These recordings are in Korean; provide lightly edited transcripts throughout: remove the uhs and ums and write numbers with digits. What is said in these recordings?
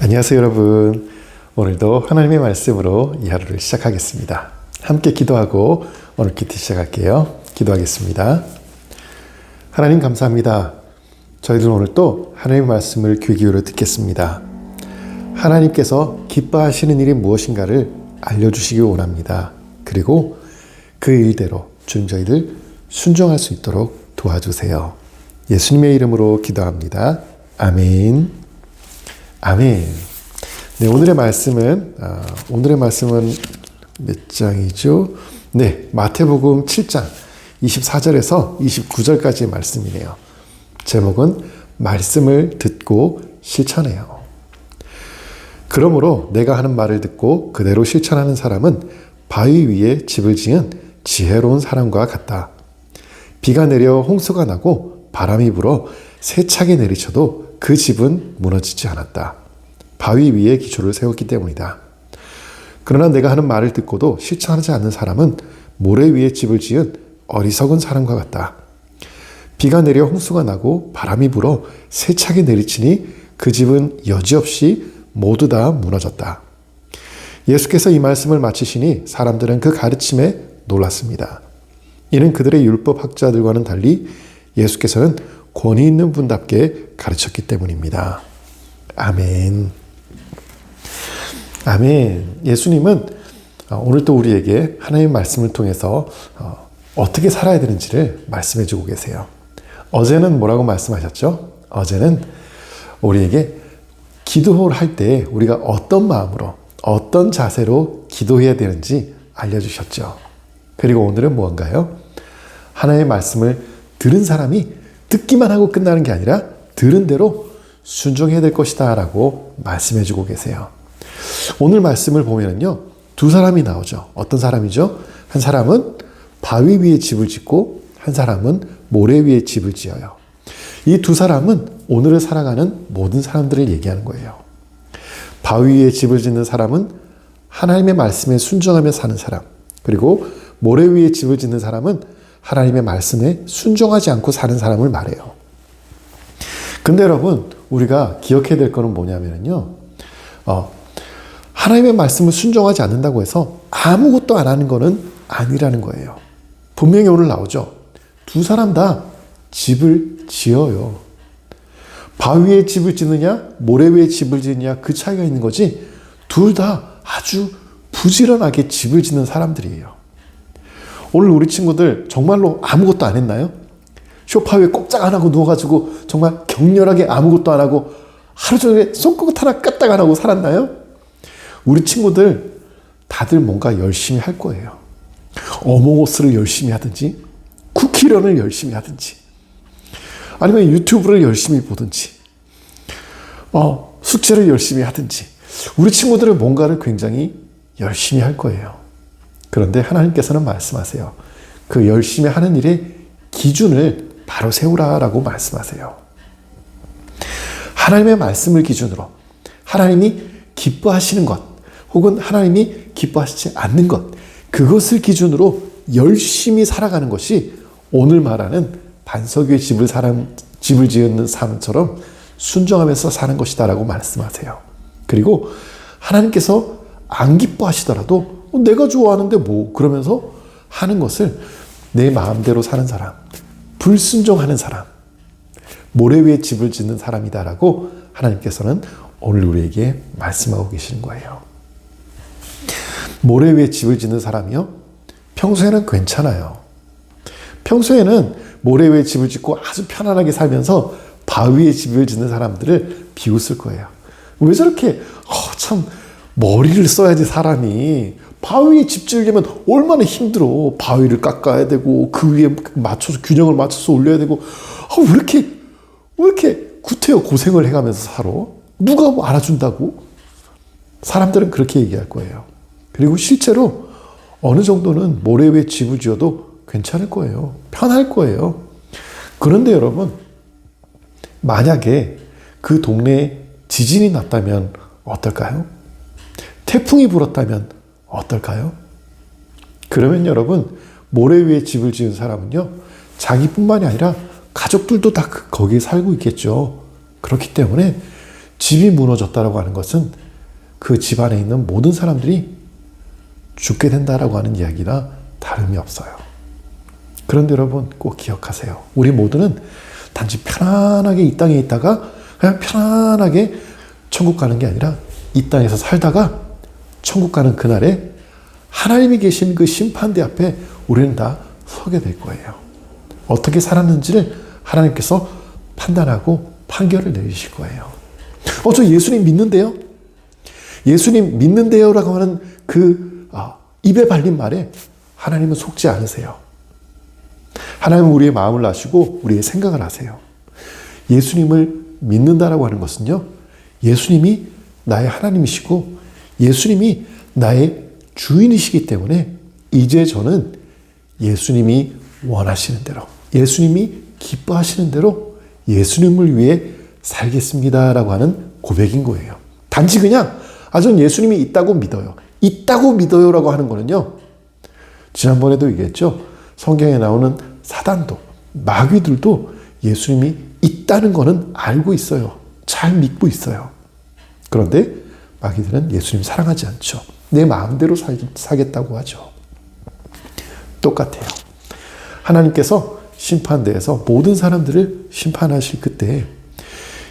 안녕하세요 여러분. 오늘도 하나님의 말씀으로 이 하루를 시작하겠습니다. 함께 기도하고 오늘 큐티 시작할게요. 기도하겠습니다. 하나님 감사합니다. 저희들 오늘 또 하나님의 말씀을 귀 기울여 듣겠습니다. 하나님께서 기뻐하시는 일이 무엇인가를 알려주시기 원합니다. 그리고 그 일대로 주님 저희들 순종할 수 있도록 도와주세요. 예수님의 이름으로 기도합니다. 아멘. 아멘. 네, 오늘의 말씀은 몇 장이죠? 네, 마태복음 7장 24절에서 29절까지의 말씀이네요. 제목은 말씀을 듣고 실천해요. 그러므로 내가 하는 말을 듣고 그대로 실천하는 사람은 바위 위에 집을 지은 지혜로운 사람과 같다. 비가 내려 홍수가 나고 바람이 불어 세차게 내리쳐도 그 집은 무너지지 않았다. 바위 위에 기초를 세웠기 때문이다. 그러나 내가 하는 말을 듣고도 실천하지 않는 사람은 모래 위에 집을 지은 어리석은 사람과 같다. 비가 내려 홍수가 나고 바람이 불어 세차게 내리치니 그 집은 여지없이 모두 다 무너졌다. 예수께서 이 말씀을 마치시니 사람들은 그 가르침에 놀랐습니다. 이는 그들의 율법 학자들과는 달리 예수께서는 권위 있는 분답게 가르쳤기 때문입니다. 아멘. 아멘. 예수님은 오늘 또 우리에게 하나님의 말씀을 통해서 어떻게 살아야 되는지를 말씀해 주고 계세요. 어제는 뭐라고 말씀하셨죠? 어제는 우리에게 기도를 할 때 우리가 어떤 마음으로 어떤 자세로 기도해야 되는지 알려주셨죠. 그리고 오늘은 무언가요? 하나님의 말씀을 들은 사람이 듣기만 하고 끝나는 게 아니라 들은 대로 순종해야 될 것이다 라고 말씀해 주고 계세요. 오늘 말씀을 보면요, 두 사람이 나오죠. 어떤 사람이죠? 한 사람은 바위 위에 집을 짓고 한 사람은 모래 위에 집을 지어요. 이 두 사람은 오늘을 살아가는 모든 사람들을 얘기하는 거예요. 바위 위에 집을 짓는 사람은 하나님의 말씀에 순종하며 사는 사람, 그리고 모래 위에 집을 짓는 사람은 하나님의 말씀에 순종하지 않고 사는 사람을 말해요. 근데 여러분, 우리가 기억해야 될 거는 뭐냐면요, 하나님의 말씀을 순종하지 않는다고 해서 아무것도 안 하는 거는 아니라는 거예요. 분명히 오늘 나오죠. 두 사람 다 집을 지어요. 바위 위에 집을 짓느냐, 모래 위에 집을 짓느냐, 그 차이가 있는 거지, 둘 다 아주 부지런하게 집을 짓는 사람들이에요. 오늘 우리 친구들 정말로 아무것도 안 했나요? 소파 위에 꼼짝 안 하고 누워가지고 정말 격렬하게 아무것도 안 하고 하루 종일 손끝 하나 까딱 안 하고 살았나요? 우리 친구들 다들 뭔가 열심히 할 거예요. 어몽어스를 열심히 하든지, 쿠키런을 열심히 하든지, 아니면 유튜브를 열심히 보든지, 숙제를 열심히 하든지, 우리 친구들은 뭔가를 굉장히 열심히 할 거예요. 그런데 하나님께서는 말씀하세요. 그 열심히 하는 일의 기준을 바로 세우라라고 말씀하세요. 하나님의 말씀을 기준으로 하나님이 기뻐하시는 것, 혹은 하나님이 기뻐하시지 않는 것, 그것을 기준으로 열심히 살아가는 것이 오늘 말하는 반석 위에 집을 지은 사람처럼 순종하면서 사는 것이다 라고 말씀하세요. 그리고 하나님께서 안 기뻐하시더라도 내가 좋아하는데 뭐 그러면서 하는 것을 내 마음대로 사는 사람, 불순종하는 사람, 모래 위에 집을 짓는 사람이다라고 하나님께서는 오늘 우리에게 말씀하고 계시는 거예요. 모래 위에 집을 짓는 사람이요, 평소에는 괜찮아요. 평소에는 모래 위에 집을 짓고 아주 편안하게 살면서 바위에 집을 짓는 사람들을 비웃을 거예요. 왜 저렇게 참 머리를 써야지 사람이 바위에 집 지으려면 얼마나 힘들어. 바위를 깎아야 되고 그 위에 맞춰서 균형을 맞춰서 올려야 되고, 왜 이렇게 구태여 고생을 해가면서 살아? 누가 뭐 알아준다고? 사람들은 그렇게 얘기할 거예요. 그리고 실제로 어느 정도는 모래 위에 집을 지어도 괜찮을 거예요. 편할 거예요. 그런데 여러분, 만약에 그 동네에 지진이 났다면 어떨까요? 태풍이 불었다면 어떨까요? 그러면 여러분, 모래 위에 집을 지은 사람은요, 자기뿐만이 아니라 가족들도 다 거기에 살고 있겠죠. 그렇기 때문에 집이 무너졌다라고 하는 것은 그 집 안에 있는 모든 사람들이 죽게 된다라고 하는 이야기나 다름이 없어요. 그런데 여러분 꼭 기억하세요. 우리 모두는 단지 편안하게 이 땅에 있다가 그냥 편안하게 천국 가는 게 아니라 이 땅에서 살다가 천국 가는 그날에 하나님이 계신 그 심판대 앞에 우리는 다 서게 될 거예요. 어떻게 살았는지를 하나님께서 판단하고 판결을 내리실 거예요. 저 예수님 믿는데요? 예수님 믿는데요? 라고 하는 그 입에 발린 말에 하나님은 속지 않으세요. 하나님은 우리의 마음을 아시고 우리의 생각을 아세요. 예수님을 믿는다라고 하는 것은요, 예수님이 나의 하나님이시고 예수님이 나의 주인이시기 때문에 이제 저는 예수님이 원하시는 대로, 예수님이 기뻐하시는 대로 예수님을 위해 살겠습니다라고 하는 고백인 거예요. 단지 그냥 전 예수님이 있다고 믿어요. 있다고 믿어요라고 하는 거는요, 지난번에도 얘기했죠. 성경에 나오는 사단도 마귀들도 예수님이 있다는 거는 알고 있어요. 잘 믿고 있어요. 그런데 마귀들은 예수님 사랑하지 않죠. 내 마음대로 살겠다고 하죠. 똑같아요. 하나님께서 심판대에서 모든 사람들을 심판하실 그때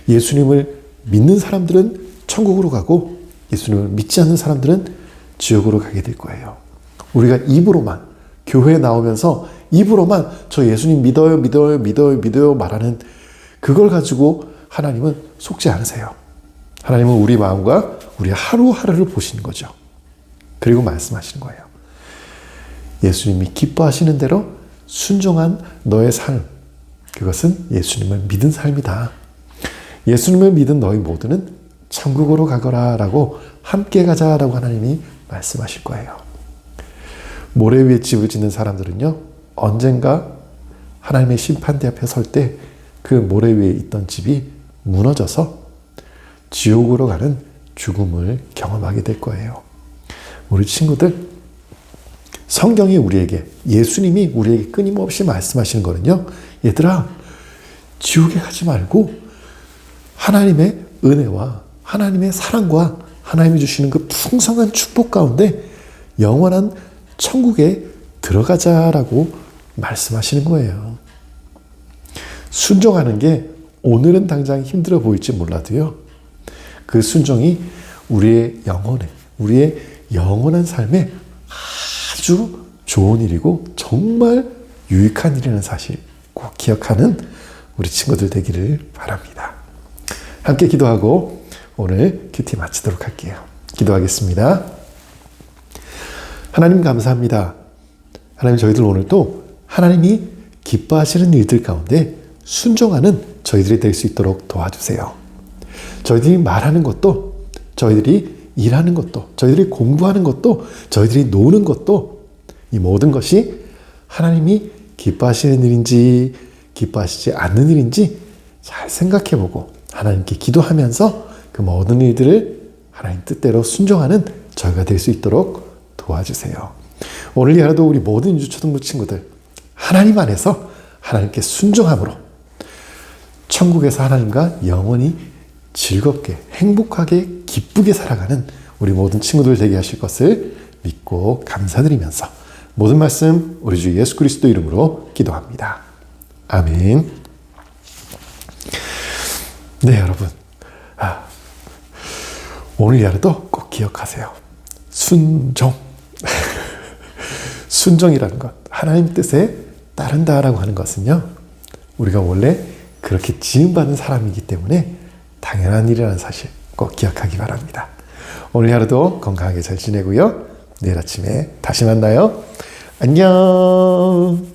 예수님을 믿는 사람들은 천국으로 가고 예수님을 믿지 않는 사람들은 지옥으로 가게 될 거예요. 우리가 입으로만, 교회에 나오면서 입으로만 저 예수님 믿어요, 믿어요, 믿어요, 믿어요 말하는 그걸 가지고 하나님은 속지 않으세요. 하나님은 우리 마음과 우리 하루하루를 보시는 거죠. 그리고 말씀하시는 거예요. 예수님이 기뻐하시는 대로 순종한 너의 삶, 그것은 예수님을 믿은 삶이다. 예수님을 믿은 너희 모두는 천국으로 가거라 라고 함께 가자라고 하나님이 말씀하실 거예요. 모래 위에 집을 짓는 사람들은요, 언젠가 하나님의 심판대 앞에 설 때 그 모래 위에 있던 집이 무너져서 지옥으로 가는 죽음을 경험하게 될 거예요. 우리 친구들, 성경이 우리에게, 예수님이 우리에게 끊임없이 말씀하시는 거는요, 얘들아, 지옥에 가지 말고 하나님의 은혜와 하나님의 사랑과 하나님이 주시는 그 풍성한 축복 가운데 영원한 천국에 들어가자라고 말씀하시는 거예요. 순종하는 게 오늘은 당장 힘들어 보일지 몰라도요, 그 순종이 우리의 영혼에, 우리의 영원한 삶에 아주 좋은 일이고 정말 유익한 일이라는 사실 꼭 기억하는 우리 친구들 되기를 바랍니다. 함께 기도하고 오늘 큐티 마치도록 할게요. 기도하겠습니다. 하나님 감사합니다. 하나님, 저희들 오늘도 하나님이 기뻐하시는 일들 가운데 순종하는 저희들이 될 수 있도록 도와주세요. 저희들이 말하는 것도, 저희들이 일하는 것도, 저희들이 공부하는 것도, 저희들이 노는 것도, 이 모든 것이 하나님이 기뻐하시는 일인지 기뻐하시지 않는 일인지 잘 생각해보고 하나님께 기도하면서 그 모든 일들을 하나님 뜻대로 순종하는 저희가 될 수 있도록 도와주세요. 오늘 이 하루도 우리 모든 유초등부 친구들 하나님 안에서 하나님께 순종함으로 천국에서 하나님과 영원히 즐겁게, 행복하게, 기쁘게 살아가는 우리 모든 친구들 되게 하실 것을 믿고 감사드리면서 모든 말씀 우리 주 예수 그리스도 이름으로 기도합니다. 아멘. 네, 여러분. 오늘 이 하루도 꼭 기억하세요. 순종. 순종이라는 것, 하나님 뜻에 따른다라고 하는 것은요, 우리가 원래 그렇게 지음받은 사람이기 때문에 당연한 일이라는 사실 꼭 기억하기 바랍니다. 오늘 하루도 건강하게 잘 지내고요. 내일 아침에 다시 만나요. 안녕.